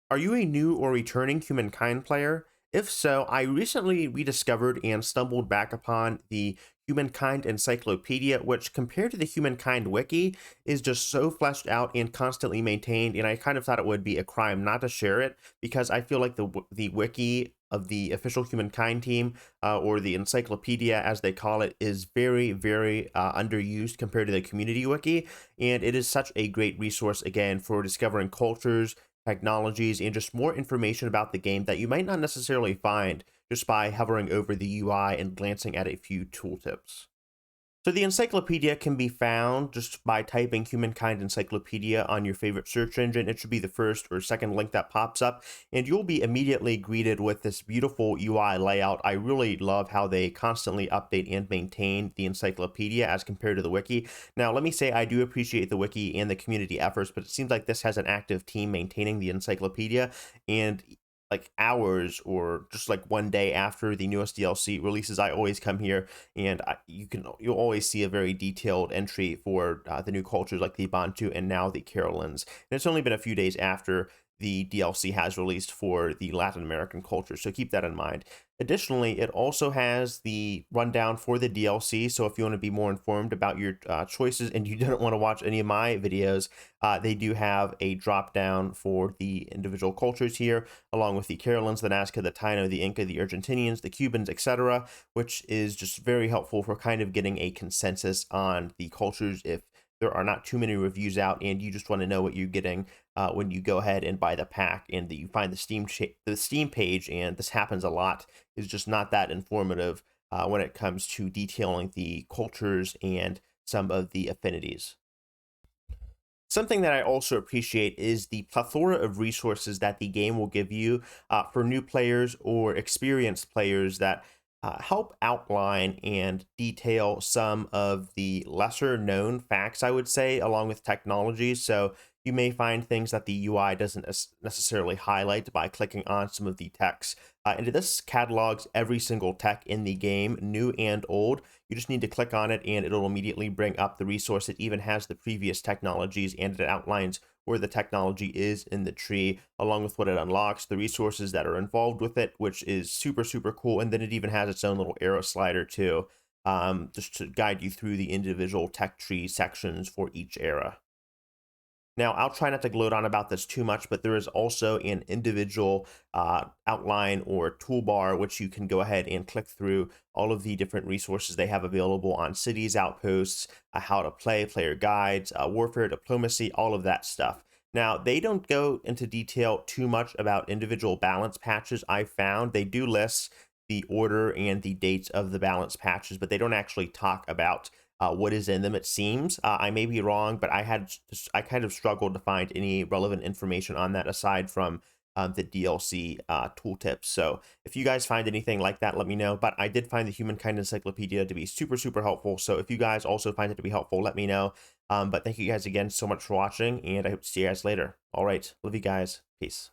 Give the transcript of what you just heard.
Are you a new or returning Humankind player? If so, I recently rediscovered and stumbled back upon the Humankind Encyclopedia, which compared to the Humankind Wiki is just so fleshed out and constantly maintained. And I kind of thought it would be a crime not to share it because I feel like the Wiki of the official Humankind team, or the Encyclopedia as they call it, is very underused compared to the Community Wiki. And it is such a great resource again for discovering cultures, technologies, and just more information about the game that you might not necessarily find just by hovering over the UI and glancing at a few tooltips. So the encyclopedia can be found just by typing Humankind Encyclopedia on your favorite search engine. It should be the first or second link that pops up, and you'll be immediately greeted with this beautiful UI layout. I really love how they constantly update and maintain the encyclopedia as compared to the wiki. Now, let me say I do appreciate the wiki and the community efforts, but it seems like this has an active team maintaining the encyclopedia, and like hours or just like one day after the newest DLC releases, I always come here and you'll always see a very detailed entry for the new cultures like the Bantu and now the Carolins. And it's only been a few days after the DLC has released for the Latin American culture, so keep that in mind. Additionally, it also has the rundown for the DLC, so if you want to be more informed about your choices and you don't want to watch any of my videos, they do have a drop down for the individual cultures here, along with the Carolins, the Nazca, the Taino, the Inca, the Argentinians, the Cubans, etc., which is just very helpful for kind of getting a consensus on the cultures if there are not too many reviews out and you just want to know what you're getting when you go ahead and buy the pack, and that you find the Steam page, and this happens a lot, is just not that informative when it comes to detailing the cultures and some of the affinities. Something that I also appreciate is the plethora of resources that the game will give you for new players or experienced players that help outline and detail some of the lesser known facts, I would say, along with technologies. So you may find things that the UI doesn't necessarily highlight by clicking on some of the text. And this catalogs every single tech in the game, new and old. You just need to click on it and it'll immediately bring up the resource. It even has the previous technologies and it outlines where the technology is in the tree, along with what it unlocks, the resources that are involved with it, which is super cool. And then it even has its own little arrow slider too, just to guide you through the individual tech tree sections for each era. Now, I'll try not to gloat on about this too much, but there is also an individual outline or toolbar, which you can go ahead and click through all of the different resources they have available on cities, outposts, how to play, player guides, warfare, diplomacy, all of that stuff. Now, they don't go into detail too much about individual balance patches. I found they do list the order and the dates of the balance patches, but they don't actually talk about what is in them. It seems I may be wrong, but I kind of struggled to find any relevant information on that aside from the DLC tooltips. So if you guys find anything like that, let me know. But I did find the Humankind Encyclopedia to be super helpful. So if you guys also find it to be helpful, let me know. But thank you guys again so much for watching, and I hope to see you guys later. All right, love you guys. Peace.